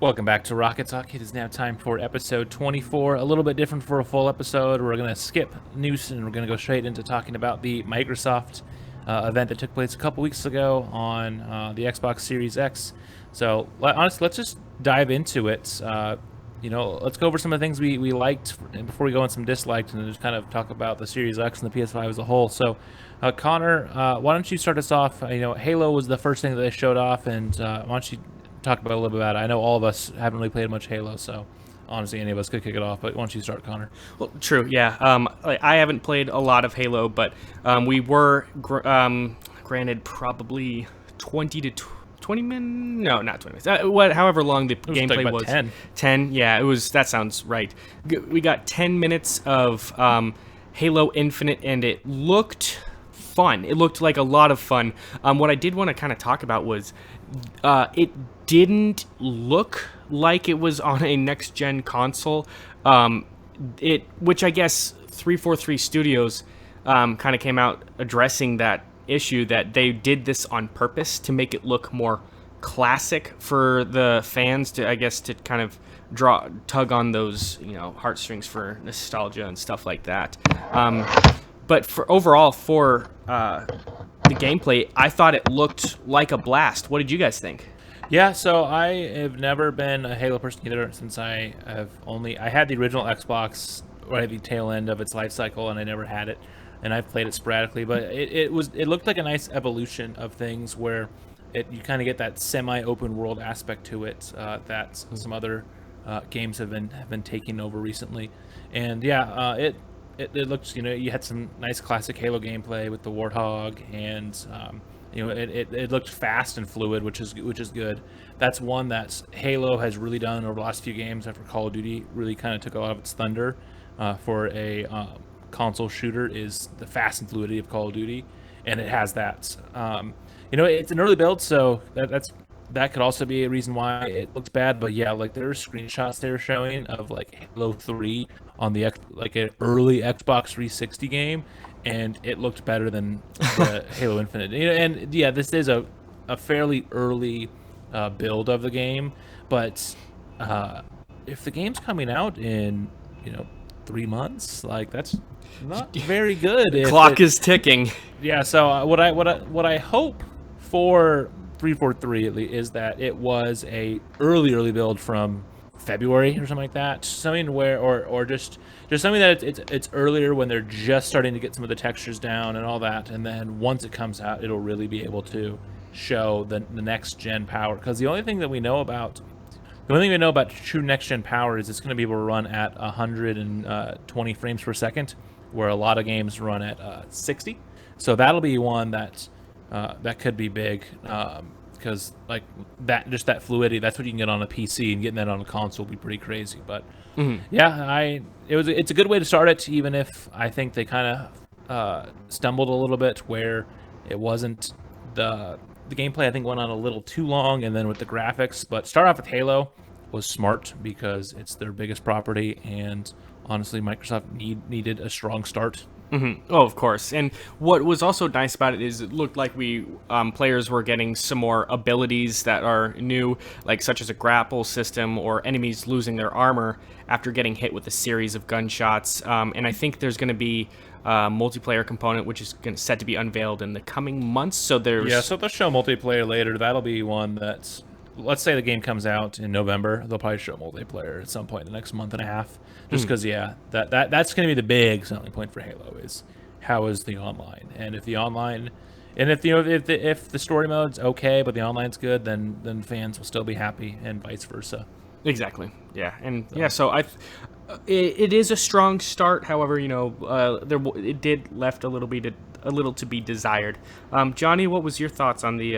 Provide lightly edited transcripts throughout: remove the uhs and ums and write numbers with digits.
Welcome back to Rocket Talk. It is now time for episode 24. A little bit different for a full episode. We're going to skip news and we're going to go straight into talking about the Microsoft event that took place a couple weeks ago on the Xbox Series X. So, honestly, let's just dive into it. Let's go over some of the things we liked before we go on some disliked and just kind of talk about the Series X and the PS5 as a whole. So, Connor, why don't you start us off? Halo was the first thing that they showed off, and why don't you talk about a little bit about it? I know all of us haven't really played much Halo, so honestly, any of us could kick it off. But why don't you start, Connor? Well, true, yeah. I haven't played a lot of Halo, but we were granted probably 20 to 20 minutes. No, not 20 minutes. However long the It was like gameplay about was. 10. 10. Yeah, it was. That sounds right. We got 10 minutes of Halo Infinite, and it looked fun. It looked like a lot of fun. What I did want to kind of talk about was it didn't look like it was on a next gen console. Which I guess 343 Studios kind of came out addressing that issue, that they did this on purpose to make it look more classic for the fans, to, I guess, to kind of tug on those, heartstrings for nostalgia and stuff like that. But for overall, for the gameplay, I thought it looked like a blast. What did you guys think? Yeah, so I have never been a Halo person either, since I had the original Xbox right at the tail end of its life cycle, and I never had it, and I've played it sporadically. But it looked like a nice evolution of things where you kind of get that semi-open world aspect to it that some other games have been taking over recently, and yeah, it looks, you had some nice classic Halo gameplay with the Warthog, and it looked fast and fluid, which is good. That's one that Halo has really done over the last few games after Call of Duty really kind of took a lot of its thunder for a console shooter, is the fast and fluidity of Call of Duty, and it has that. It's an early build, so that could also be a reason why it looks bad. But yeah, like there are screenshots they were showing of like Halo 3 on like an early Xbox 360 game, and it looked better than the Halo Infinite. And yeah, this is a fairly early build of the game, but if the game's coming out in 3 months, like that's not very good. The clock is ticking. Yeah. So what I hope for 343 is that it was a early build from February or something like that, something where or just something that it's earlier when they're just starting to get some of the textures down and all that, and then once it comes out, it'll really be able to show the next gen power. Because the only thing we know about true next gen power is it's going to be able to run at 120 frames per second, where a lot of games run at 60. So that'll be one that could be big, because like that fluidity, that's what you can get on a PC, and getting that on a console would be pretty crazy. But yeah, it's a good way to start it, even if I think they kind of stumbled a little bit where it wasn't the gameplay, I think, went on a little too long, and then with the graphics. But start off with Halo was smart because it's their biggest property, and honestly, Microsoft needed a strong start. Oh, of course. And what was also nice about it is it looked like we players were getting some more abilities that are new, like such as a grapple system or enemies losing their armor after getting hit with a series of gunshots. And I think there's going to be a multiplayer component, which is set to be unveiled in the coming months. So So they'll show multiplayer later. That'll be one that's, let's say the game comes out in November, they'll probably show multiplayer at some point in the next month and a half. Just because, yeah, that's going to be the big selling point for Halo, is how is the online, and if the online, and if the story mode's okay but the online's good, then fans will still be happy, and vice versa. Exactly. Yeah, and yeah, so it is a strong start. However, it did left a little to be desired. Johnny, what was your thoughts on the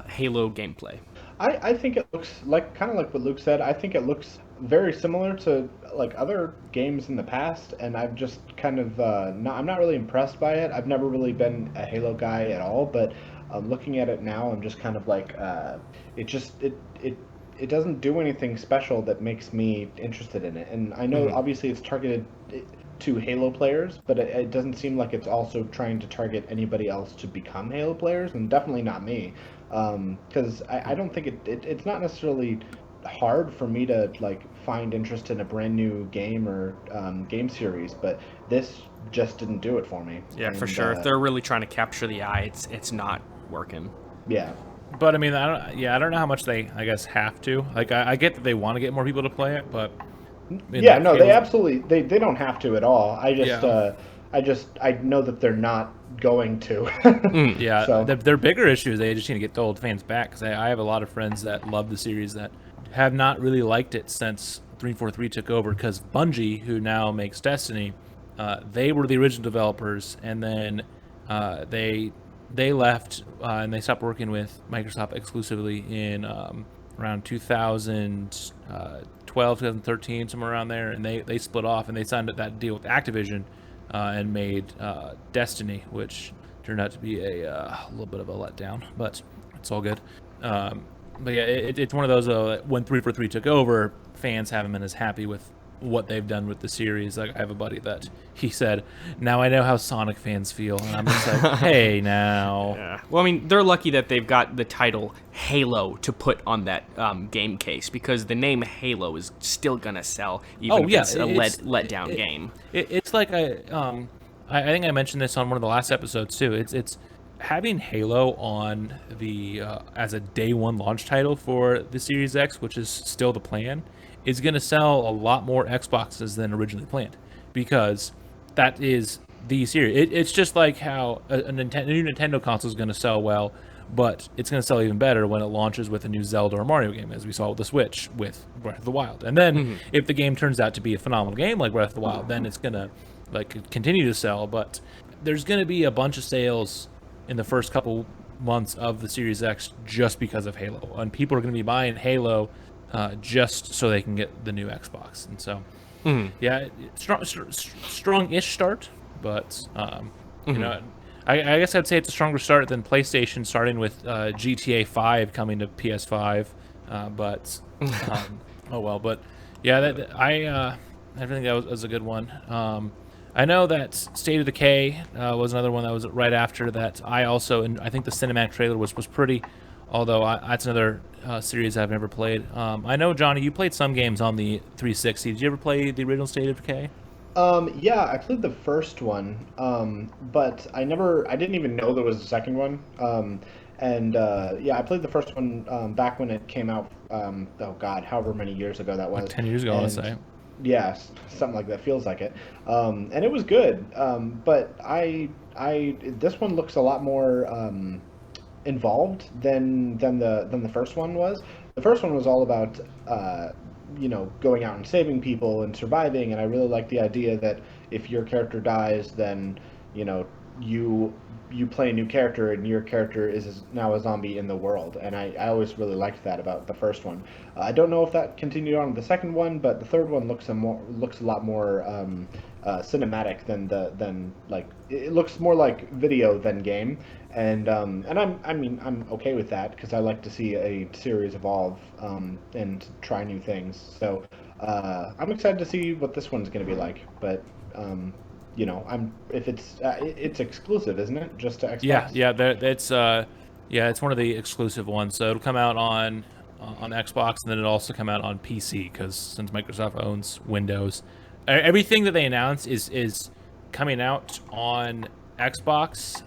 Halo gameplay? I think it looks like, kind of like what Luke said. I think it looks very similar to like other games in the past, and I've just kind of I'm not really impressed by it. I've never really been a Halo guy at all, but looking at it now, I'm just kind of like it doesn't do anything special that makes me interested in it. And I know obviously it's targeted to Halo players, but it doesn't seem like it's also trying to target anybody else to become Halo players, and definitely not me. Because I don't think it's not necessarily hard for me to like find interest in a brand new game or game series, but this just didn't do it for me. Yeah, for And sure. If they're really trying to capture the eye, it's not working. yeah, But I mean, I don't know how much they, I guess, have to. Like, I get that they want to get more people to play it, but yeah, no, they Halo's- absolutely they don't have to at all. Yeah. I know that they're not going to. Yeah, So their bigger issue is they just need to get the old fans back. Because I have a lot of friends that love the series that have not really liked it since 343 took over. Because Bungie, who now makes Destiny, they were the original developers, and then they left and they stopped working with Microsoft exclusively in around 2012, 2013, somewhere around there, and they split off and they signed that deal with Activision and made Destiny, which turned out to be a little bit of a letdown, but it's all good. But yeah, it's one of those when 343 took over, fans haven't been as happy with what they've done with the series. Like, I have a buddy that he said, "Now I know how Sonic fans feel," and I'm just like, "Hey, now." Yeah. Well, I mean, they're lucky that they've got the title Halo to put on that game case, because the name Halo is still gonna sell, even if it's a let down game. It's like I think I mentioned this on one of the last episodes too. It's having Halo on the as a day one launch title for the Series X, which is still the plan, is going to sell a lot more Xboxes than originally planned, because that is the series. It's just like how a new Nintendo console is going to sell well, but it's going to sell even better when it launches with a new Zelda or Mario game, as we saw with the Switch with Breath of the Wild. And then if the game turns out to be a phenomenal game like Breath of the Wild, then it's going to like continue to sell. But there's going to be a bunch of sales in the first couple months of the Series X just because of Halo, and people are going to be buying Halo just so they can get the new Xbox. And so, yeah, strong-ish start, but you know, I guess I'd say it's a stronger start than PlayStation starting with GTA 5 coming to PS5. But oh well. But yeah, I think that was a good one. I know that State of Decay was another one that was right after that. And I think the cinematic trailer was pretty. Although that's another series I've never played. I know, Johnny, you played some games on the 360. Did you ever play the original State of Decay? Yeah, I played the first one, but I didn't even know there was a second one. And yeah, I played the first one back when it came out. Oh God, however many years ago that was. Like 10 years ago, I want to say. Yeah, something like that. Feels like it. And it was good. But this one looks a lot more involved than the first one was. The first one was all about going out and saving people and surviving, and I really like the idea that if your character dies, then you play a new character, and your character is now a zombie in the world. And I always really liked that about the first one. I don't know if that continued on with the second one, but the third one looks a lot more cinematic than like, it looks more like video than game. And I'm okay with that, because I like to see a series evolve and try new things. So I'm excited to see what this one's going to be like. But it's exclusive, isn't it? Just to Xbox. It's one of the exclusive ones. So it'll come out on Xbox, and then it'll also come out on PC, because since Microsoft owns Windows, everything that they announce is coming out on Xbox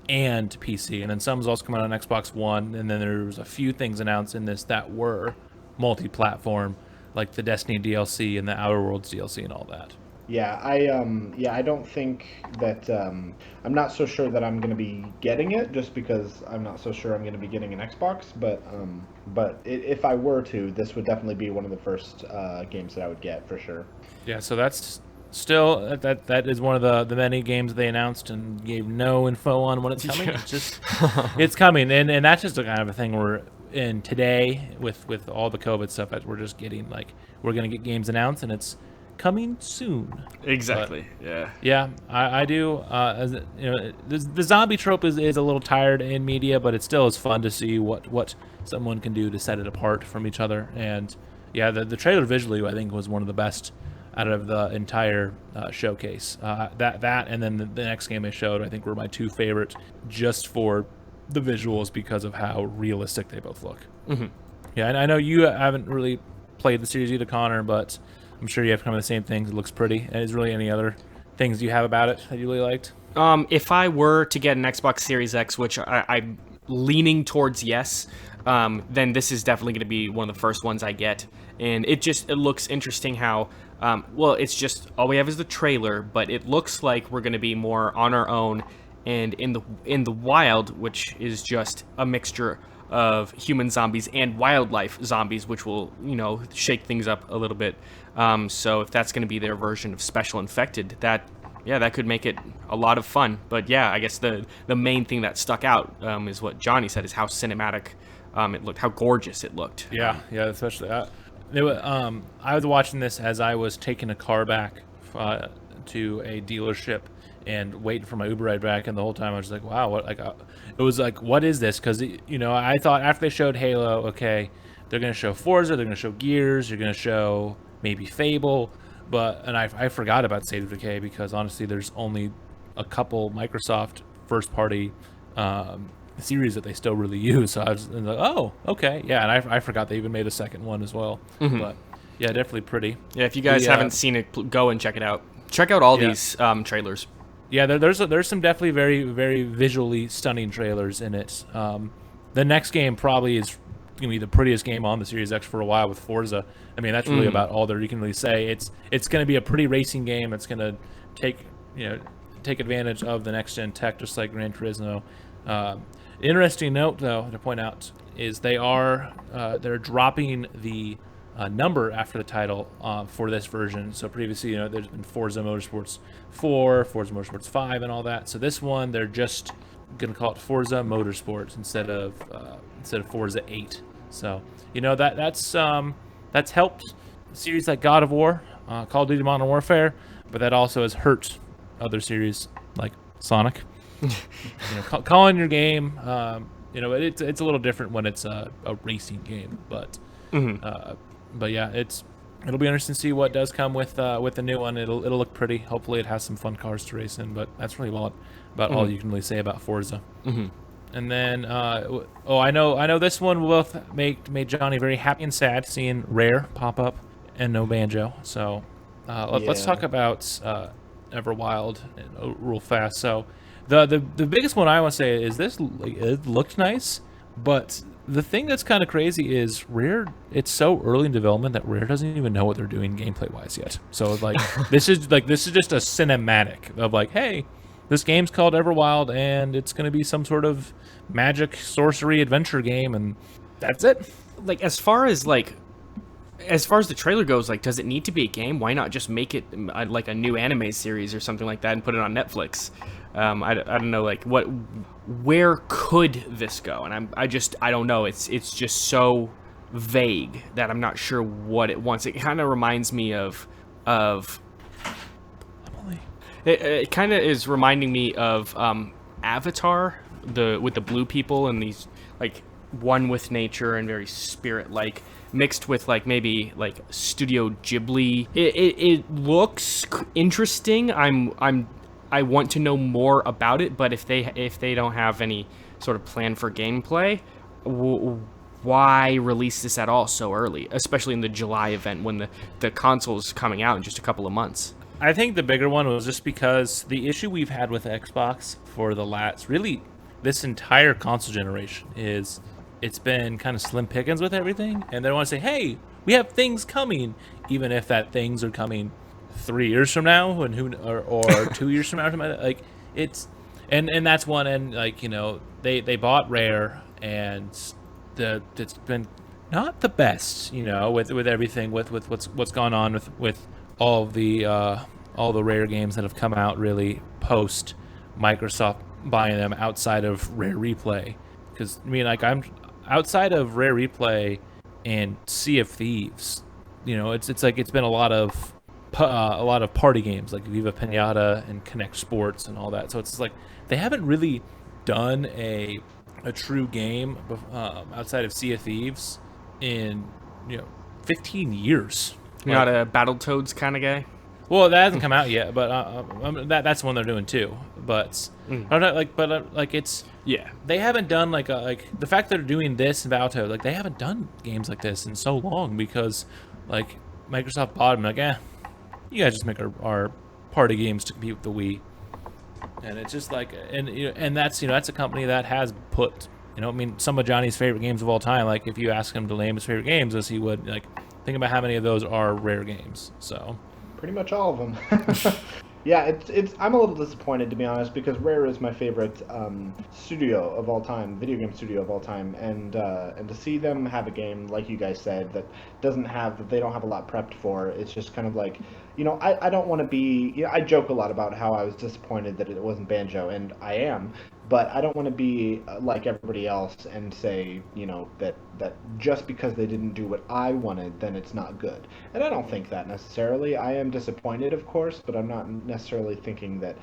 and PC, and then some's also coming out on Xbox One, and then there's a few things announced in this that were multi-platform, like the Destiny DLC and the Outer Worlds DLC and all that. Yeah, I don't think that I'm not so sure that I'm going to be getting it, just because I'm not so sure I'm going to be getting an Xbox. But if I were to, this would definitely be one of the first games that I would get for sure. Yeah, so that's still that is one of the many games they announced and gave no info on when it's coming. Yeah. It's just it's coming, and that's just the kind of a thing we're in today with all the COVID stuff, that we're just getting, like, we're gonna get games announced and it's coming soon. Exactly. But, yeah, I do. The zombie trope is a little tired in media, but it still is fun to see what someone can do to set it apart from each other. And yeah, the trailer visually, I think, was one of the best out of the entire showcase. That and then the next game they showed, I think, were my two favorite, just for the visuals, because of how realistic they both look. Mm-hmm. Yeah, and I know you haven't really played the series either, Connor, but I'm sure you have kind of the same things. It looks pretty. And is really any other things you have about it that you really liked? If I were to get an Xbox Series X, which I'm leaning towards yes, then this is definitely going to be one of the first ones I get. And it looks interesting how, well, it's just all we have is the trailer, but it looks like we're going to be more on our own and in the wild, which is just a mixture of human zombies and wildlife zombies, which will, shake things up a little bit. So if that's going to be their version of Special Infected, that could make it a lot of fun. But yeah, I guess the main thing that stuck out is what Johnny said, is how cinematic it looked, how gorgeous it looked. Yeah, especially. I was watching this as I was taking a car back to a dealership and waiting for my Uber ride back, and the whole time I was like, wow, what? Like, it was like, what is this? Because I thought after they showed Halo, okay, they're gonna show Forza, they're gonna show Gears, you're gonna show maybe Fable, and I forgot about State of Decay because honestly, there's only a couple Microsoft first-party series that they still really use. So I was like, oh, okay, yeah, and I forgot they even made a second one as well. Mm-hmm. But yeah, definitely pretty. Yeah, if you guys haven't seen it, go and check it out. Check out all these trailers. Yeah, there's some definitely very, very visually stunning trailers in it. The next game probably is going to be the prettiest game on the Series X for a while with Forza. I mean, that's really about all there you can really say. It's going to be a pretty racing game. It's going to take advantage of the next gen tech, just like Gran Turismo. Interesting note, though, to point out is they're dropping the number after the title for this version. So previously, there's been Forza Motorsports 4, Forza Motorsports 5, and all that. So this one, they're just gonna call it Forza Motorsports instead of Forza 8. So that's helped series like God of War, Call of Duty Modern Warfare, but that also has hurt other series like Sonic. Calling your game, it's a little different when it's a racing game, but. But yeah, it'll be interesting to see what does come with the new one. It'll look pretty. Hopefully, it has some fun cars to race in. But that's really about all you can really say about Forza. Mm-hmm. And then, I know this one will made Johnny very happy and sad seeing Rare pop up and no Banjo. So let's talk about Everwild real fast. So the biggest one I want to say is this. It looked nice, but the thing that's kind of crazy is Rare. It's so early in development that Rare doesn't even know what they're doing gameplay-wise yet. So this is just a cinematic of like, hey, this game's called Everwild, and it's going to be some sort of magic sorcery adventure game, and that's it. Like as far as the trailer goes, like, does it need to be a game? Why not just make it like a new anime series or something like that and put it on Netflix? I don't know, like where could this go? And I don't know. It's just so vague that I'm not sure what it wants. It kind of reminds me of it kind of is reminding me of Avatar, with the blue people and these like one with nature and very spirit-like, mixed with like maybe like Studio Ghibli. It looks interesting. I want to know more about it, but if they don't have any sort of plan for gameplay, why release this at all so early, especially in the July event when the console's coming out in just a couple of months? I think the bigger one was just because the issue we've had with Xbox for the last, really, this entire console generation is it's been kind of slim pickings with everything, and they want to say, hey, we have things coming, even if that things are coming 3 years from now, or 2 years from now, like it's, and that's one, and like they bought Rare, and it's been not the best, with everything with what's gone on with all the Rare games that have come out really post Microsoft buying them outside of Rare Replay, because I'm outside of Rare Replay and Sea of Thieves, it's been a lot of party games like Viva Pinata and Connect Sports and all that. So it's like they haven't really done a true game outside of Sea of Thieves in 15 years. You're not a Battletoads kind of guy? Well, that hasn't come out yet, but that's one they're doing too. but I don't know, like it's Yeah. they haven't done like the fact that they're doing this in Battletoads, like they haven't done games like this in so long because like Microsoft bought them, like you guys just make our party games to compete with the Wii, and it's just like and that's a company that has put I mean some of Johnny's favorite games of all time. Like if you ask him to name his favorite games, as he would like think about how many of those are rare games. So Pretty much all of them. Yeah, it's. I'm a little disappointed to be honest because Rare is my favorite studio of all time, video game studio of all time, and to see them have a game like you guys said that they don't have a lot prepped for. It's just kind of like, I don't want to be. I joke a lot about how I was disappointed that it wasn't Banjo, and I am, but I don't want to be like everybody else and say, that just because they didn't do what I wanted, then it's not good. And I don't think that necessarily. I am disappointed, of course, but I'm not necessarily thinking that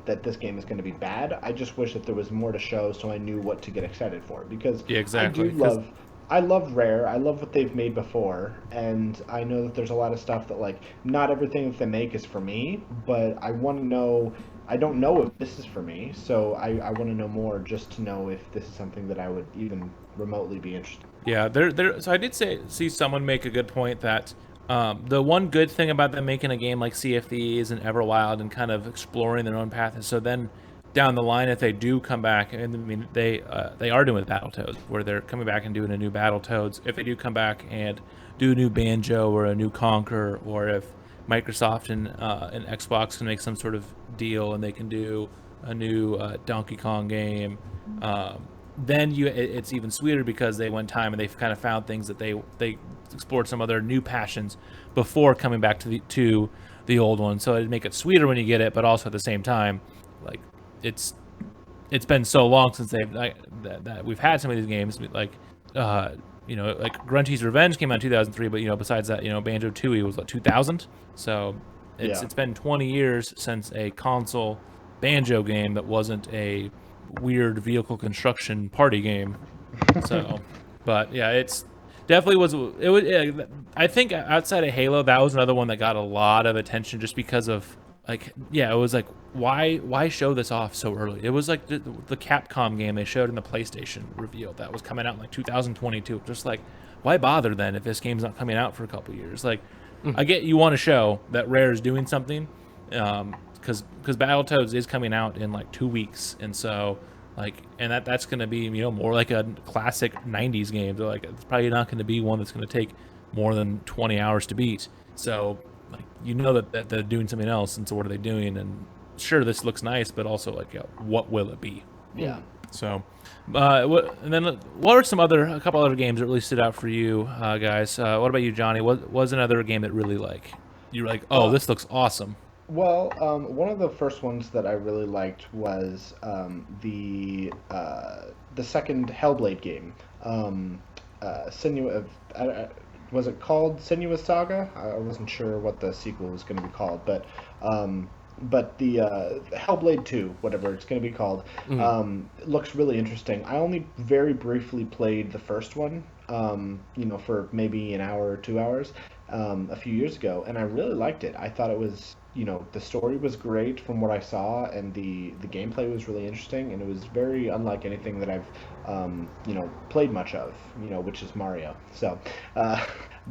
that this game is going to be bad. I just wish that there was more to show, so I knew what to get excited for. Because yeah, exactly. I love Rare. I love what they've made before, and I know that there's a lot of stuff that like not everything that they make is for me, but I want to know. I don't know if this is for me, so I want to know more just to know if this is something that I would even remotely be interested in. Yeah, so I did see someone make a good point that the one good thing about them making a game like Sea of Thieves and Everwild and kind of exploring their own path is so then down the line if they do come back, and I mean they are doing Battletoads where they're coming back and doing a new Battletoads. If they do come back and do a new Banjo or a new Conquer, or if Microsoft and Xbox can make some sort of deal and they can do a new Donkey Kong game. Then it's even sweeter because they went time and they've kind of found things that they explored some other new passions before coming back to the old one. So it'd make it sweeter when you get it, but also at the same time, like it's been so long since that we've had some of these games like like Grunty's Revenge came out in 2003, but besides that, Banjo Tooie was 2000. So it's been 20 years since a console Banjo game that wasn't a weird vehicle construction party game. So, but yeah, it's definitely was. It was. Yeah, I think outside of Halo, that was another one that got a lot of attention just because of it was like why show this off so early? It was like the Capcom game they showed in the PlayStation reveal that was coming out in 2022. Just like why bother then if this game's not coming out for a couple years? Like I get you want to show that Rare is doing something. Because Battletoads is coming out in 2 weeks, and so and that's going to be more like a classic 90s game. So it's probably not going to be one that's going to take more than 20 hours to beat. So that they're doing something else, and so what are they doing? And sure, this looks nice, but also what will it be? Yeah. So, and then what are a couple other games that really stood out for you guys? What about you, Johnny? What was another game that really you were like, oh, this looks awesome? Well, one of the first ones that I really liked was the second Hellblade game. Was it called Senua's Saga? I wasn't sure what the sequel was going to be called, but the Hellblade 2, whatever it's going to be called, looks really interesting. I only very briefly played the first one, for maybe an hour or 2 hours, a few years ago, and I really liked it. I thought it was, the story was great from what I saw, and the gameplay was really interesting, and it was very unlike anything that I've, played much of, which is Mario. So,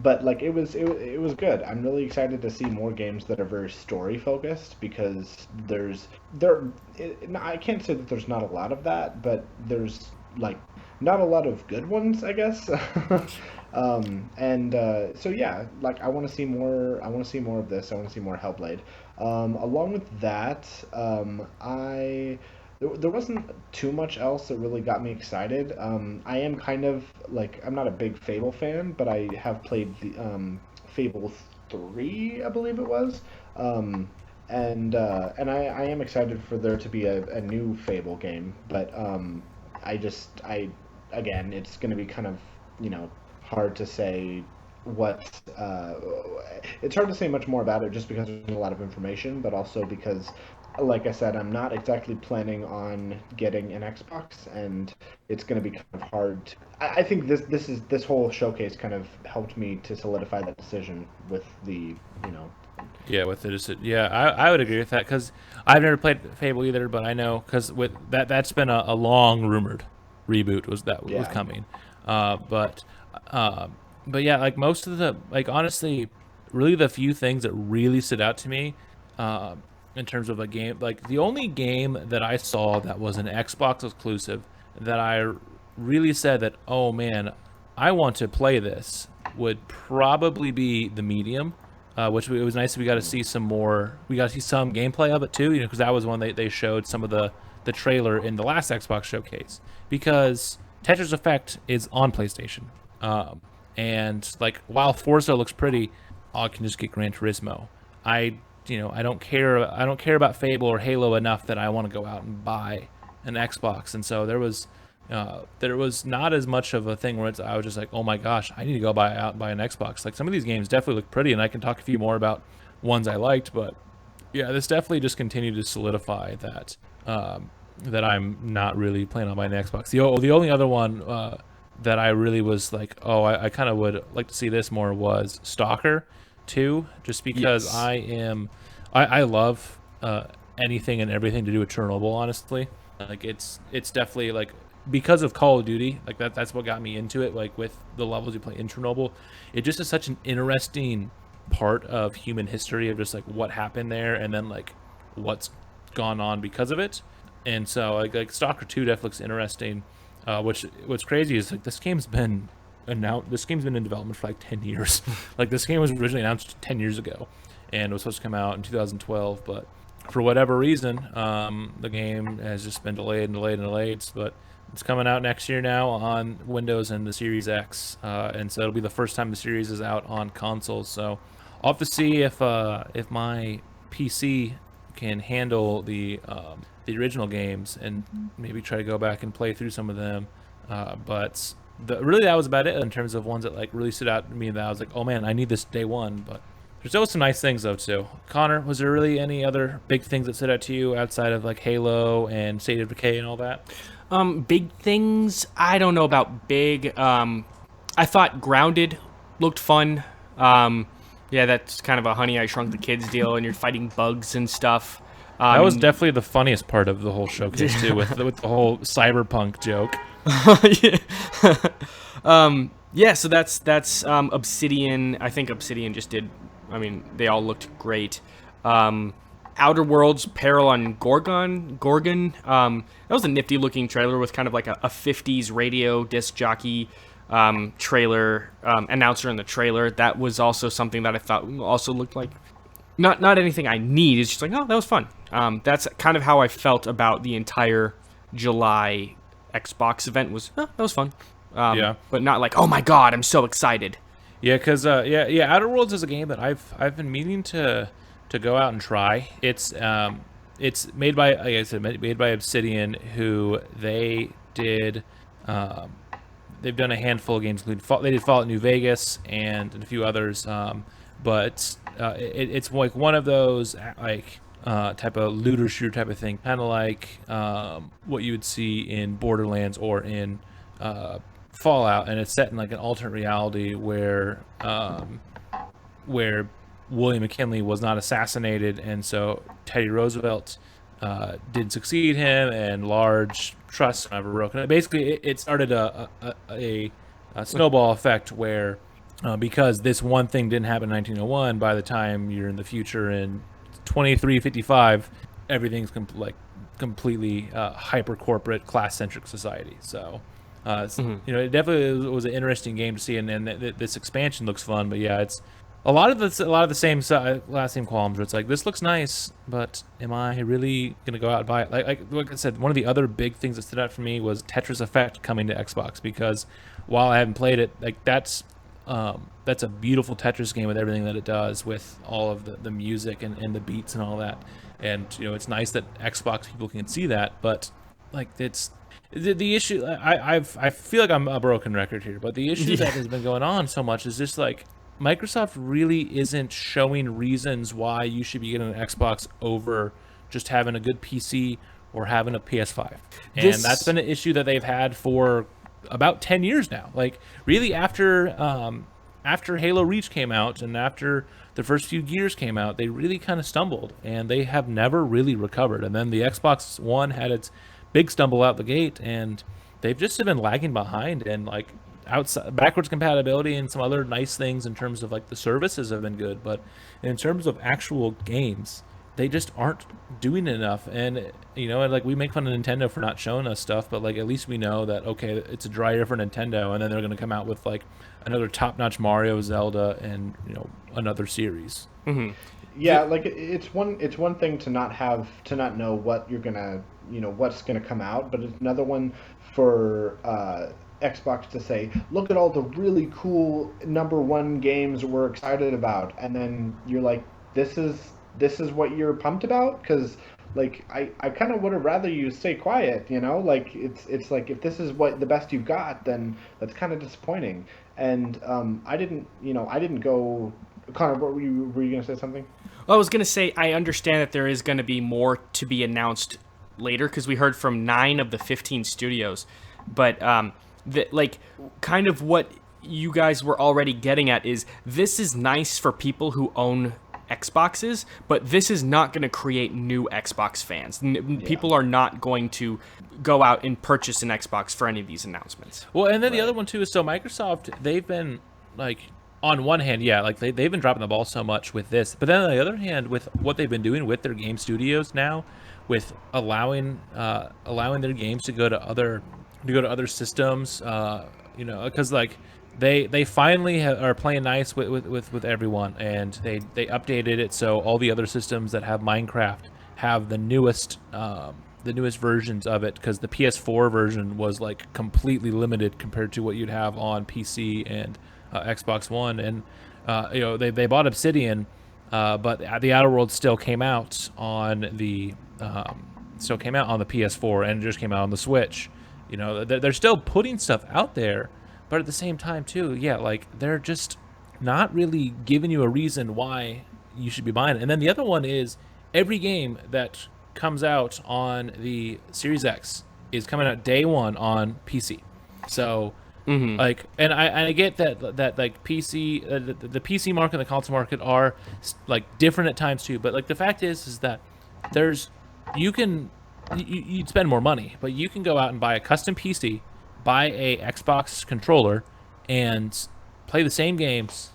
but it was good. I'm really excited to see more games that are very story focused because I can't say that there's not a lot of that, but there's not a lot of good ones, I guess. So yeah, I want to see more. I want to see more of this. I want to see more Hellblade. Along with that, there wasn't too much else that really got me excited. I am kind of I'm not a big Fable fan, but I have played the Fable 3, I believe it was. And I am excited for there to be a new Fable game, but again, it's going to be kind of hard to say it's hard to say much more about it just because there's a lot of information, but also because like I said, I'm not exactly planning on getting an Xbox, and it's going to be kind of hard. I think this whole showcase kind of helped me to solidify that decision with the, you know. Yeah, with it, yeah, I would agree with that because I've never played Fable either, but I know because with that's been a long rumored reboot was Yeah. coming, but uh, but yeah, like most of the like honestly, really the few things that really stood out to me, uh, in terms of a game, like the only game that I saw that was an Xbox exclusive that I really said that, oh man, I want to play this would probably be the Medium, which it was nice that we got to see some more. We got to see some gameplay of it too, you know, because that was when they showed some of the trailer in the last Xbox showcase. Because Tetris Effect is on PlayStation, and like while Forza looks pretty, I can just get Gran Turismo. I don't care. I don't care about Fable or Halo enough that I want to go out and buy an Xbox. And so there was not as much of a thing where I was just like, oh my gosh, I need to go out and buy an Xbox. Like some of these games definitely look pretty, and I can talk a few more about ones I liked, but yeah, this definitely just continued to solidify that that I'm not really planning on buying an Xbox. The only other one that I really was like, oh, I kind of would like to see this more was Stalker 2, just because Yes. I love anything and everything to do with Chernobyl, honestly. Like it's definitely like because of Call of Duty, like that's what got me into it. Like with the levels you play in Chernobyl, it just is such an interesting part of human history of just like what happened there and then like what's gone on because of it. And so like Stalker 2 definitely looks interesting. What's crazy is like this game's been announced. This game's been in development for like 10 years. Like this game was originally announced 10 years ago, and was supposed to come out in 2012. But for whatever reason, the game has just been delayed and delayed and delayed. But it's coming out next year now on Windows and the Series X, and so it'll be the first time the series is out on consoles. So I'll have to see if my PC can handle the original games and maybe try to go back and play through some of them. But really that was about it in terms of ones that like really stood out to me that I was like, oh man, I need this day one. But there's always some nice things though too. Connor, was there really any other big things that stood out to you outside of like Halo and State of Decay and all that? Big things. I don't know about big. I thought Grounded looked fun. Yeah, that's kind of a Honey I Shrunk the Kids deal, and you're fighting bugs and stuff. That was definitely the funniest part of the whole showcase too, with the whole cyberpunk joke. Yeah, so that's Obsidian. I think Obsidian just did. I mean, they all looked great. Outer Worlds Peril on Gorgon. That was a nifty looking trailer with kind of like a 50s radio disc jockey trailer announcer in the trailer. That was also something that I thought also looked like not anything I need. It's just like, oh, that was fun. That's kind of how I felt about the entire July Xbox event. Was that was fun. Yeah. But not like, oh my god, I'm so excited. Yeah, because yeah, Outer Worlds is a game that I've been meaning to go out and try. It's made by, like I said, made by Obsidian, who they did. They've done a handful of games, including they did Fallout New Vegas and a few others. But it's like one of those like type of looter shooter type of thing, kind of like what you would see in Borderlands or in Fallout, and it's set in like an alternate reality where William McKinley was not assassinated, and so Teddy Roosevelt did succeed him, and large trusts never broken. Basically, it started a snowball effect where because this one thing didn't happen in 1901, by the time you're in the future in 2355, everything's completely hyper corporate, class centric society. So. You know, it definitely was an interesting game to see, and this expansion looks fun. But yeah, it's a lot of the same qualms. Where it's like, this looks nice, but am I really gonna go out and buy it? Like I said, one of the other big things that stood out for me was Tetris Effect coming to Xbox, because while I haven't played it, like that's a beautiful Tetris game with everything that it does, with all of the music and the beats and all that. And you know, it's nice that Xbox people can see that, but like it's. The issue, I feel like I'm a broken record here, but the issue that has been going on so much is just like Microsoft really isn't showing reasons why you should be getting an Xbox over just having a good PC or having a PS5. And that's been an issue that they've had for about 10 years now. Like, really, after Halo Reach came out and after the first few Gears came out, they really kind of stumbled, and they have never really recovered. And then the Xbox One had its big stumble out the gate, and they've just been lagging behind. And like, outside backwards compatibility and some other nice things in terms of like the services have been good, but in terms of actual games, they just aren't doing enough. And and like, we make fun of Nintendo for not showing us stuff, but like, at least we know that, okay, it's a dry year for Nintendo, and then they're going to come out with like another top-notch Mario, Zelda, and another series. Mm-hmm. Yeah, like it's one thing to not know what you're gonna what's gonna come out, but it's another one for Xbox to say, look at all the really cool #1 games we're excited about, and then you're like, this is what you're pumped about? Because like, I kind of would have rather you stay quiet, like, it's like, if this is what the best you've got, then that's kind of disappointing. And I didn't go. Connor, were you gonna say something? Well, I was going to say, I understand that there is going to be more to be announced later, because we heard from 9 of the 15 studios. But like, kind of what you guys were already getting at is, this is nice for people who own Xboxes, but this is not going to create new Xbox fans. People are not going to go out and purchase an Xbox for any of these announcements. Well, and then the other one too is, so Microsoft, they've been like, on one hand, yeah, like they've been dropping the ball so much with this, but then on the other hand, with what they've been doing with their game studios now, with allowing their games to go to other systems, because like, they finally are playing nice with everyone, and they updated it so all the other systems that have Minecraft have the newest versions of it, because the PS4 version was like completely limited compared to what you'd have on PC and Xbox One. And they bought Obsidian, but the Outer Worlds still came out on the PS4, and it just came out on the Switch. They're still putting stuff out there, but at the same time too, yeah, like, they're just not really giving you a reason why you should be buying it. And then the other one is, every game that comes out on the Series X is coming out day one on PC. So like, and I get that like PC, the PC market and the console market are like different at times too, but like, the fact is that you'd spend more money, but you can go out and buy a custom PC, buy a Xbox controller, and play the same games,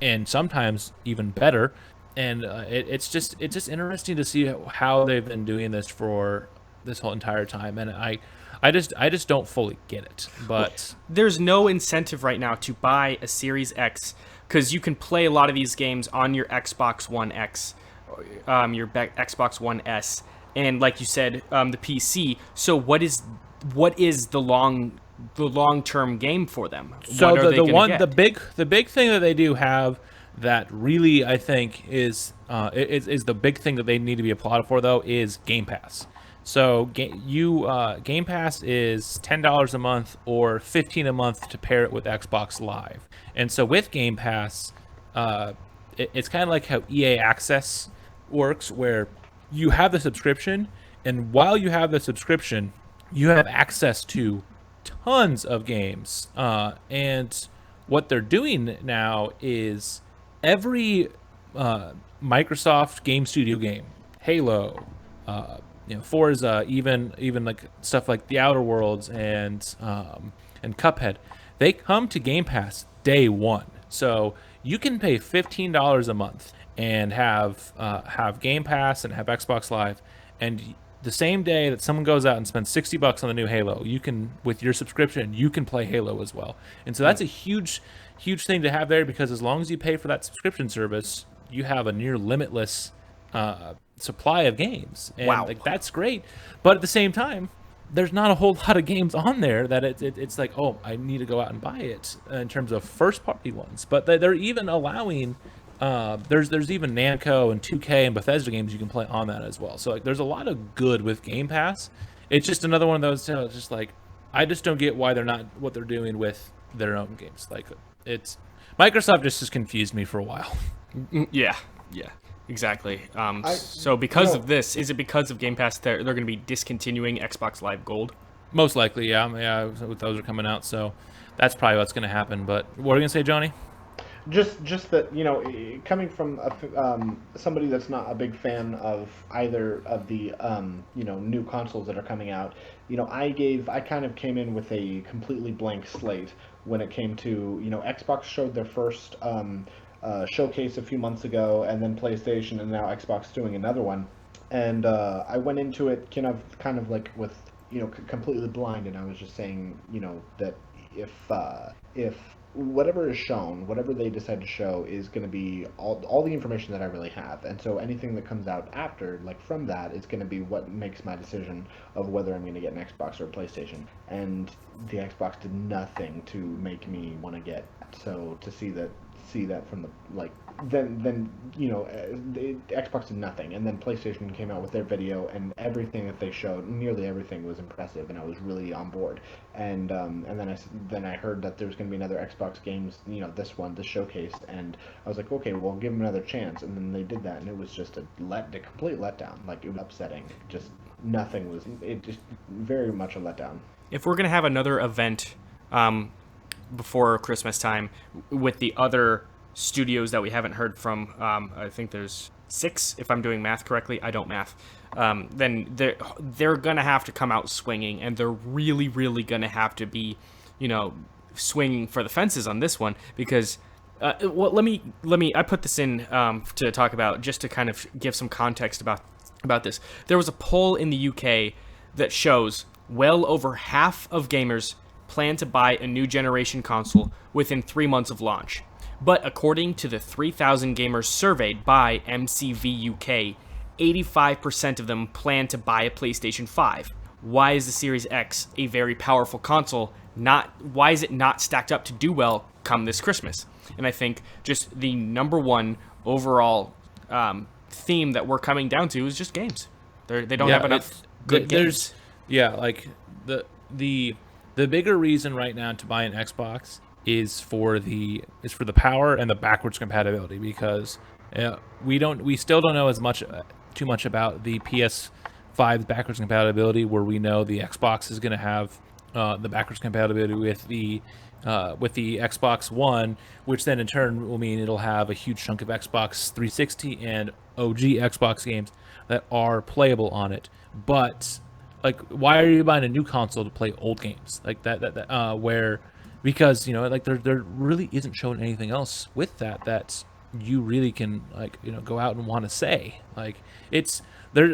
and sometimes even better. And it's just interesting to see how they've been doing this for this whole entire time. And I just don't fully get it. But there's no incentive right now to buy a Series X, because you can play a lot of these games on your Xbox One X, your Xbox One S, and like you said, the PC. So what is the long-term game for them? So the big thing that they do have that really, I think, is the big thing that they need to be applauded for, though, is Game Pass. So Game Pass is $10 a month or $15 a month to pair it with Xbox Live. And so with Game Pass, it's kind of like how EA Access works, where you have the subscription, and while you have the subscription, you have access to tons of games. And what they're doing now is, every Microsoft Game Studio game, Halo, Forza, even like stuff like the Outer Worlds and Cuphead, they come to Game Pass day one. So you can pay $15 a month and have Game Pass and have Xbox Live, and the same day that someone goes out and spends $60 on the new Halo, you can, with your subscription, you can play Halo as well. And so that's a huge thing to have there, because as long as you pay for that subscription service, you have a near limitless supply of games. And like, that's great. But at the same time, there's not a whole lot of games on there that it's like, oh, I need to go out and buy it, in terms of first party ones. But they're even allowing, there's even Namco and 2K and Bethesda games you can play on that as well. So like, there's a lot of good with Game Pass. It's just another one of those, just like, I just don't get why they're not what they're doing with their own games. Like, it's Microsoft just has confused me for a while. Yeah. Exactly. I, So you because know, of this, is it because of Game Pass they're going to be discontinuing Xbox Live Gold? Most likely, yeah, yeah. With those are coming out, so that's probably what's going to happen. But what are you gonna say, Johnny? just that, coming from somebody that's not a big fan of either of the new consoles that are coming out. I kind of came in with a completely blank slate when it came to, Xbox showed their first showcase a few months ago, and then PlayStation, and now Xbox doing another one. And I went into it kind of like with, completely blind, and I was just saying, that if whatever is shown, whatever they decide to show, is going to be all the information that I really have. And so anything that comes out after, like from that, is going to be what makes my decision of whether I'm going to get an Xbox or a PlayStation. And the Xbox did nothing to make me want to get. So to see that from the, like, then the Xbox did nothing, and then PlayStation came out with their video, and everything that they showed, nearly everything was impressive, and I was really on board. And then I heard that there was going to be another Xbox games, this showcase, and I was like, okay, well, give them another chance. And then they did that, and it was just a complete letdown. Like, it was upsetting. Just nothing was. It just very much a letdown. If we're going to have another event before Christmas time with the other studios that we haven't heard from, I think there's 6, if I'm doing math correctly. I don't math. Then they're gonna have to come out swinging, and they're really, really gonna have to be, swinging for the fences on this one, because. Well, let me. I put this in to talk about, just to kind of give some context about this. There was a poll in the UK that shows well over half of gamers plan to buy a new generation console within 3 months of launch. But according to the 3,000 gamers surveyed by MCV UK, 85% of them plan to buy a PlayStation 5. Why is the Series X, a very powerful console, why is it not stacked up to do well come this Christmas? And I think just the number one overall theme that we're coming down to is just games. They don't have enough good games. Like the bigger reason right now to buy an Xbox is for the power and the backwards compatibility, because we still don't know too much about the PS5 backwards compatibility, where we know the Xbox is going to have the backwards compatibility with the Xbox One, which then in turn will mean it'll have a huge chunk of Xbox 360 and OG Xbox games that are playable on it. But like, why are you buying a new console to play old games like that? Because like there really isn't shown anything else with that you really can, like, go out and want to say, like, it's there.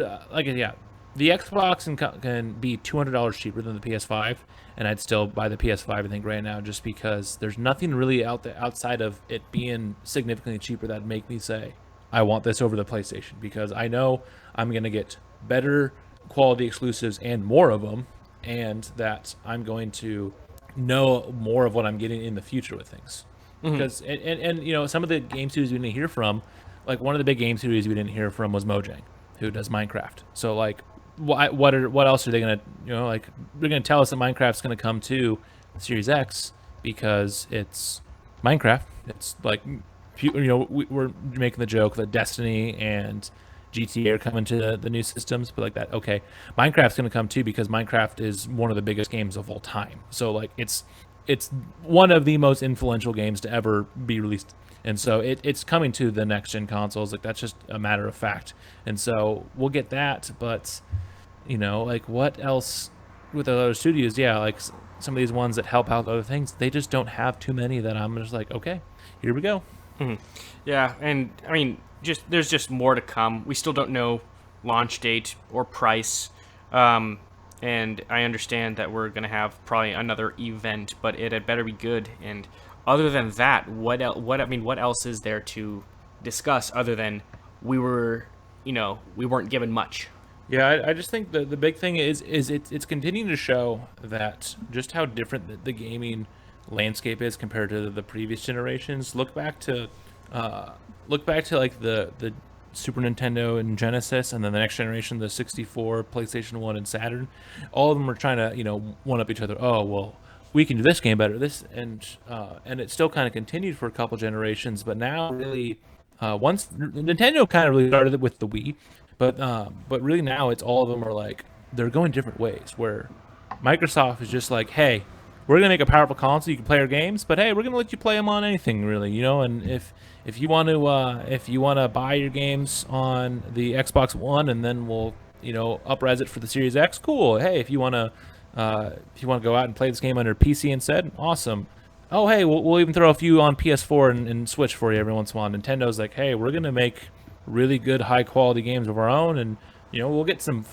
The Xbox can be $200 cheaper than the PS5, and I'd still buy the PS5, I think, right now, just because there's nothing really out there outside of it being significantly cheaper that'd make me say I want this over the PlayStation, because I know I'm gonna get better quality exclusives and more of them, and that I'm going to know more of what I'm getting in the future with things. Because and some of the game studios we didn't hear from, like one of the big game studios we didn't hear from was Mojang, who does Minecraft. So like, what else are they gonna, like, they're gonna tell us that Minecraft's gonna come to Series X because it's Minecraft. It's like, we're making the joke that Destiny and GTA are coming to the new systems, but like that, okay, Minecraft's gonna come too, because Minecraft is one of the biggest games of all time. So like, it's one of the most influential games to ever be released, and so it's coming to the next gen consoles. Like, that's just a matter of fact. And so we'll get that, but like, what else with the other studios? Yeah, like some of these ones that help out other things, they just don't have too many that I'm just like, okay, here we go. Yeah, and I mean, there's just more to come. We still don't know launch date or price. And I understand that we're going to have probably another event, but it had better be good. And other than that, what else is there to discuss other than we weren't given much? Yeah, I just think the big thing is it's continuing to show that just how different the gaming landscape is compared to the previous generations. Look back to like the Super Nintendo and Genesis, and then the next generation, the 64, PlayStation 1, and Saturn. All of them are trying to, one up each other. Oh, well, we can do this game better. And it still kind of continued for a couple generations, but now really, once Nintendo kind of really started it with the Wii, but really now it's all of them are like they're going different ways. Where Microsoft is just like, hey, we're gonna make a powerful console you can play our games, but hey, we're gonna let you play them on anything really, you know. And if you want to buy your games on the Xbox One, and then we'll upres it for the Series X, cool. Hey, if you want to go out and play this game under PC instead, awesome. Oh, hey, we'll even throw a few on PS4 and Switch for you every once in a while. Nintendo's like, hey, we're gonna make really good, high quality games of our own, and we'll get some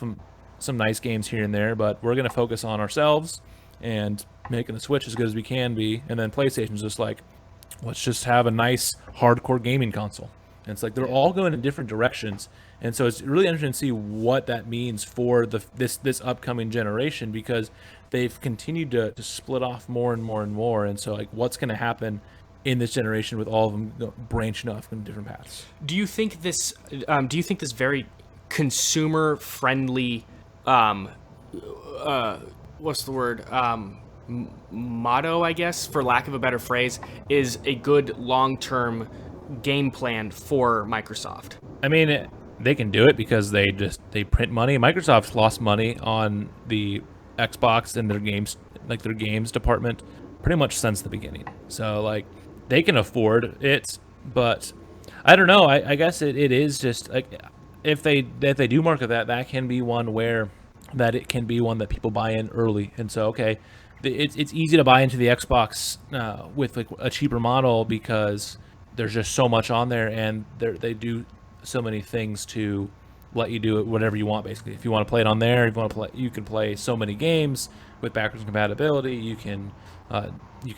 nice games here and there, but we're gonna focus on ourselves and making the Switch as good as we can be. And then PlayStation's just like, let's just have a nice hardcore gaming console. And it's like they're all going in different directions, and so it's really interesting to see what that means for this upcoming generation, because they've continued to split off more and more and more. And so like, what's going to happen in this generation with all of them branching off in different paths? Do you think this very consumer friendly what's the word motto, I guess, for lack of a better phrase, is a good long-term game plan for Microsoft? I mean, they can do it because they print money. Microsoft's lost money on the Xbox and their games department pretty much since the beginning. So like, they can afford it, but I don't know. I guess it is just like, if they do market that can be one where that it can be one that people buy in early. And so okay, it's easy to buy into the Xbox with like a cheaper model, because there's just so much on there, and they do so many things to let you do it whatever you want. Basically, if you want to play it on there, if you want to play, you can play so many games with backwards compatibility. You can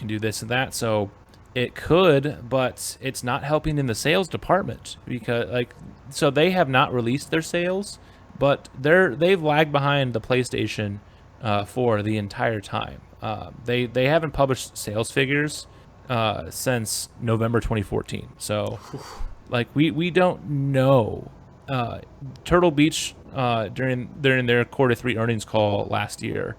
do this and that. So it could, but it's not helping in the sales department, because so they have not released their sales, but they've lagged behind the PlayStation for the entire time. They haven't published sales figures since November 2014. So like, we don't know. Turtle Beach during their quarter 3 earnings call last year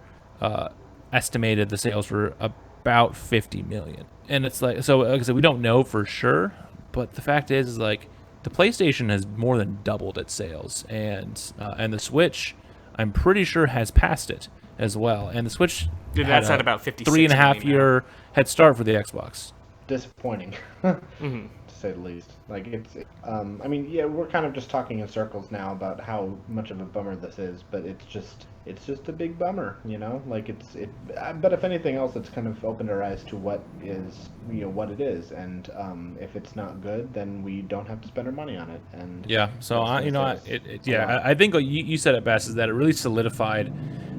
estimated the sales were about 50 million. And it's like, so like I said, we don't know for sure, but the fact is like, the PlayStation has more than doubled its sales, and the Switch, I'm pretty sure, has passed it as well. And the Switch That's at about 56 3.5 year head start for the Xbox. Disappointing, Mm-hmm. to say the least. Like, I mean, yeah, we're kind of just talking in circles now about how much of a bummer this is, but it's just a big bummer, you know. Like, but if anything else, it's kind of opened our eyes to what is, what it is, and if it's not good, then we don't have to spend our money on it. And yeah, so I think what you said it best, is that it really solidified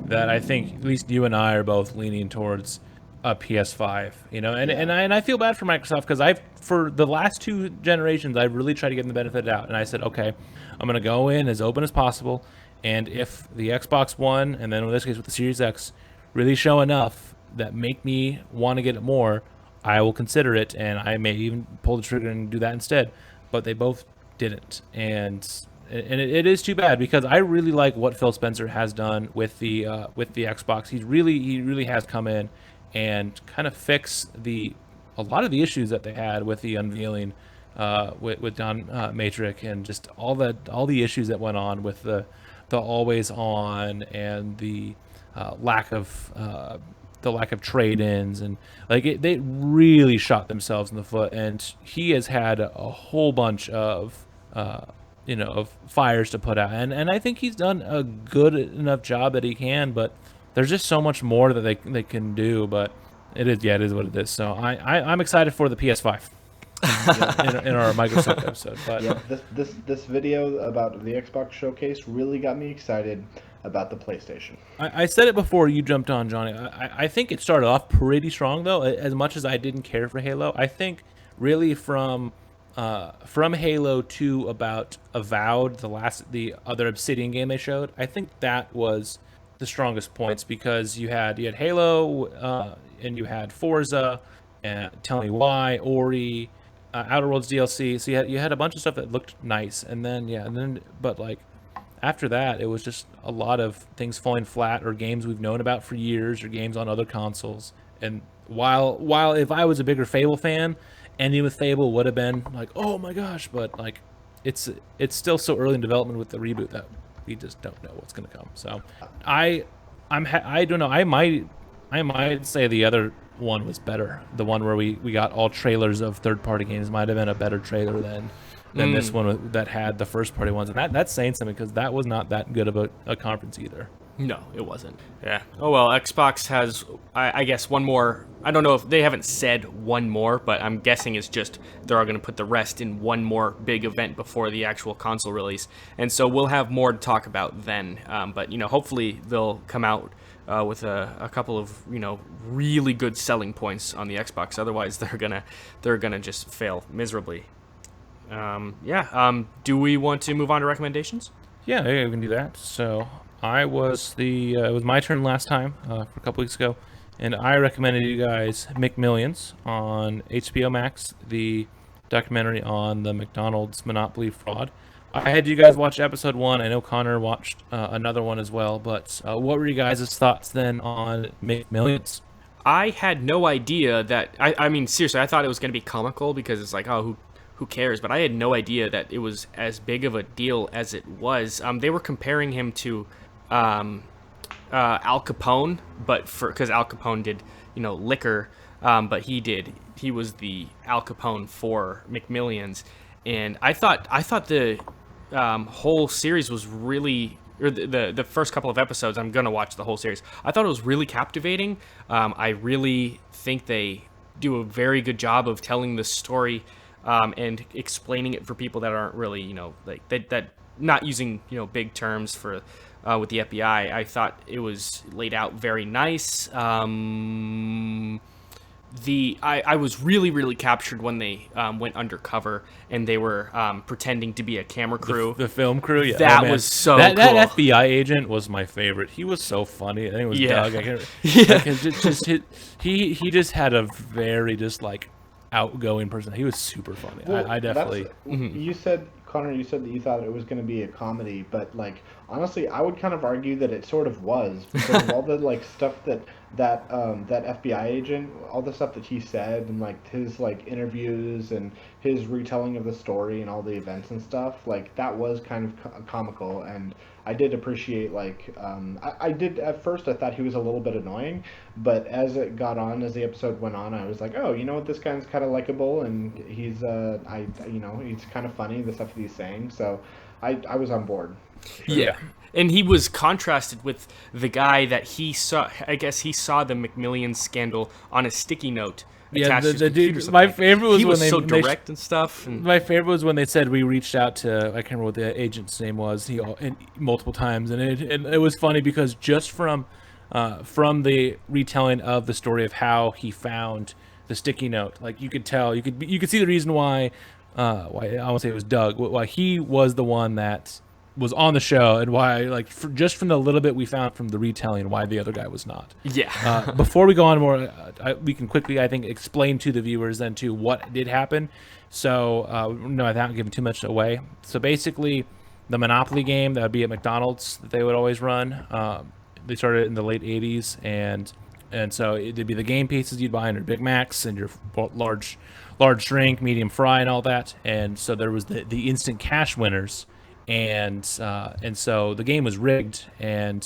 that I think at least you and I are both leaning towards a PS5, and I feel bad for Microsoft, because for the last 2 generations, I've really tried to give them the benefit of the doubt, and I said, okay, I'm going to go in as open as possible, and if the Xbox One, and then in this case with the Series X, really show enough that make me want to get it more, I will consider it, and I may even pull the trigger and do that instead. But they both didn't, and it is too bad, because I really like what Phil Spencer has done with the Xbox. He really has come in and kind of fix a lot of the issues that they had with the unveiling with Don Matrick, and just all the issues that went on with the always on, and the lack of trade-ins, and like they really shot themselves in the foot. And he has had a whole bunch of of fires to put out, and I think he's done a good enough job that he can, but there's just so much more that they can do. But it is what it is. So I'm excited for the PS5 in our Microsoft episode. But yeah, this video about the Xbox showcase really got me excited about the PlayStation. I said it before you jumped on, Johnny. I think it started off pretty strong, though. As much as I didn't care for Halo, I think really from Halo to about Avowed, the other Obsidian game they showed, I think that was the strongest points, because you had Halo, and you had Forza, and Tell Me Why, Ori, Outer Worlds DLC. So you had a bunch of stuff that looked nice, and then but like, after that, it was just a lot of things falling flat, or games we've known about for years, or games on other consoles. And while if I was a bigger Fable fan, ending with Fable would have been like, oh my gosh, but like it's still so early in development with the reboot that we just don't know what's going to come. So I don't know. I might say the other one was better. The one where we got all trailers of third-party games might have been a better trailer than this one that had the first-party ones. And that's saying something, because that was not that good of a conference either. No, it wasn't. Yeah. Oh, well, Xbox has, I guess, one more. I don't know if they haven't said one more, but I'm guessing it's just they're going to put the rest in one more big event before the actual console release. And so we'll have more to talk about then. But, hopefully they'll come out with a couple of, really good selling points on the Xbox. Otherwise, they're gonna just fail miserably. Do we want to move on to recommendations? Yeah, we can do that. So it was my turn last time for a couple weeks ago, and I recommended you guys McMillions on HBO Max, the documentary on the McDonald's monopoly fraud. I had you guys watch episode 1. I know Connor watched another one as well, but what were you guys' thoughts then on McMillions? I had no idea that, I mean, seriously, I thought it was going to be comical because it's like, oh, who cares? But I had no idea that it was as big of a deal as it was. They were comparing him to Al Capone, but because Al Capone did, liquor, but he was the Al Capone for McMillions. And I thought the whole series was really, or the first couple of episodes, I'm gonna watch the whole series. I thought it was really captivating. I really think they do a very good job of telling the story and explaining it for people that aren't really, like that not using big terms for with the FBI. I thought it was laid out very nice. I was really, really captured when they went undercover and they were pretending to be a camera crew. The film crew, yeah. That was so that cool. That FBI agent was my favorite. He was so funny. I think it was Doug. He just had a very just like outgoing person. He was super funny. Well, I definitely. You said, Connor, you said that you thought it was going to be a comedy, but like honestly, I would kind of argue that it sort of was, because of all the like stuff that FBI agent, all the stuff that he said, and like his like interviews and his retelling of the story and all the events and stuff, like that was kind of comical. And I did appreciate like I did at first. I thought he was a little bit annoying, but as it got on, as the episode went on, I was like, oh, you know what, this guy's kind of likable, and he's he's kind of funny, the stuff that he's saying. So I was on board. Sure. Yeah. And he was contrasted with the guy that he saw. I guess he saw the McMillions scandal on a sticky note. Yeah, the dude. My favorite was he when was they so direct and stuff. And my favorite was when they said we reached out to, I can't remember what the agent's name was. Multiple times, and it was funny because just from the retelling of the story of how he found the sticky note, like you could tell, you could see the reason why I won't say it was Doug, why he was the one that was on the show, and why, like, just from the little bit we found from the retelling, why the other guy was not. Yeah. Before we go on more, we can quickly, I think, explain to the viewers then to what did happen. So, no, without giving too much away. So basically, the Monopoly game that would be at McDonald's that they would always run. They started in the late '80s, and so it'd be the game pieces you'd buy in your Big Macs and your large drink, medium fry, and all that. And so there was the instant cash winners. And so the game was rigged, and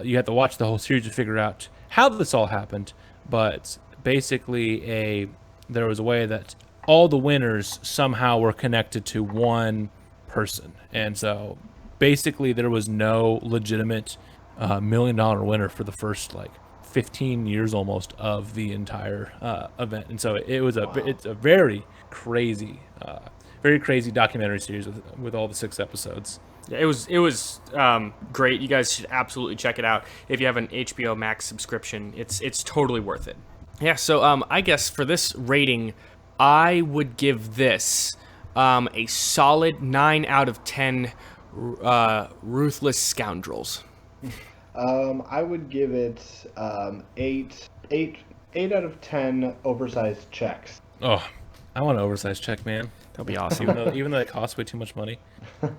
you had to watch the whole series to figure out how this all happened. But basically, there was a way that all the winners somehow were connected to one person, and so basically there was no legitimate $1 million winner for the first 15 years almost of the entire event. And so it's a very crazy documentary series with all the 6 episodes. Yeah, it was great. You guys should absolutely check it out if you have an HBO Max subscription. It's totally worth it. Yeah. So I guess for this rating, I would give this a solid 9 out of 10 ruthless scoundrels. I would give it 8 out of 10 oversized checks. Oh, I want an oversized check, man. That'll be awesome. even though it costs way too much money.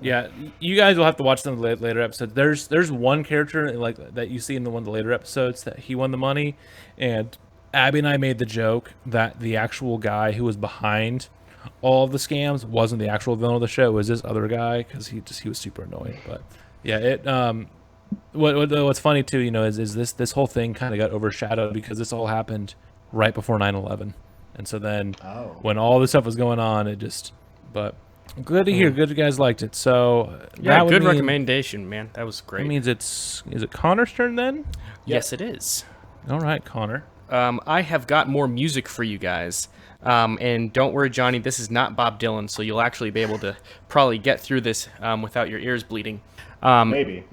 Yeah, you guys will have to watch them in the later episodes. There's one character that you see in one of the later episodes that he won the money, and Abby and I made the joke that the actual guy who was behind all of the scams wasn't the actual villain of the show. It was this other guy because he was super annoying. But yeah, what's funny too, is this whole thing kind of got overshadowed because this all happened right before 9/11, and so then when all this stuff was going on, it just. But good to hear. Good you guys liked it. So Yeah, that would good mean- recommendation, man. That was great. That means is it Connor's turn then? Yes, it is. All right, Connor. I have got more music for you guys. And don't worry, Johnny, this is not Bob Dylan, so you'll actually be able to probably get through this without your ears bleeding. Maybe.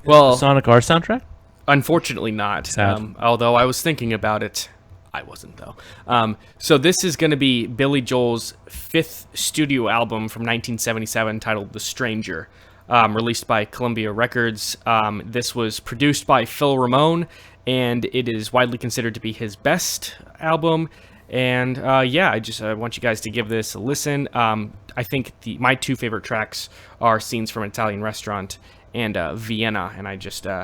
Well, Sonic R soundtrack? unfortunately not. Sad. Although I was thinking about it. I wasn't, though. So this is going to be Billy Joel's 5th studio album from 1977 titled The Stranger, released by Columbia Records. This was produced by Phil Ramone, and it is widely considered to be his best album. And I want you guys to give this a listen. I think my two favorite tracks are Scenes from an Italian Restaurant and Vienna, and I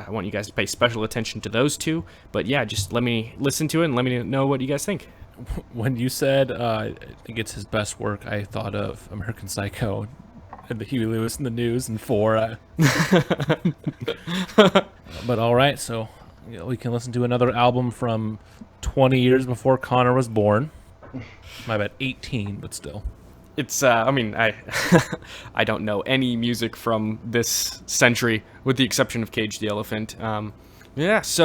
want you guys to pay special attention to those two. But yeah, just let me listen to it and let me know what you guys think. When you said I think it's his best work, I thought of American Psycho and the Huey Lewis in the News and 4. But all right, so we can listen to another album from 20 years before Connor was born. My bad, 18, but still. It's I I don't know any music from this century with the exception of Cage the Elephant. That's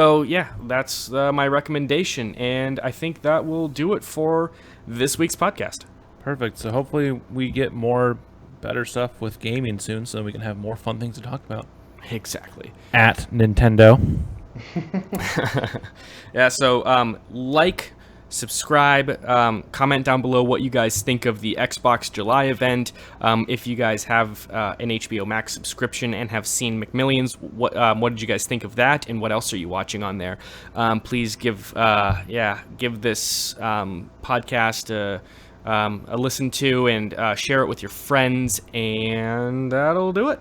my recommendation, and I think that will do it for this week's podcast. Perfect. So hopefully we get more better stuff with gaming soon so we can have more fun things to talk about. Exactly. At Nintendo. Yeah, so subscribe, comment down below what you guys think of the Xbox July event. If you guys have an HBO Max subscription and have seen McMillions, what did you guys think of that, and what else are you watching on there? Please give this podcast a listen to, and share it with your friends, and that'll do it.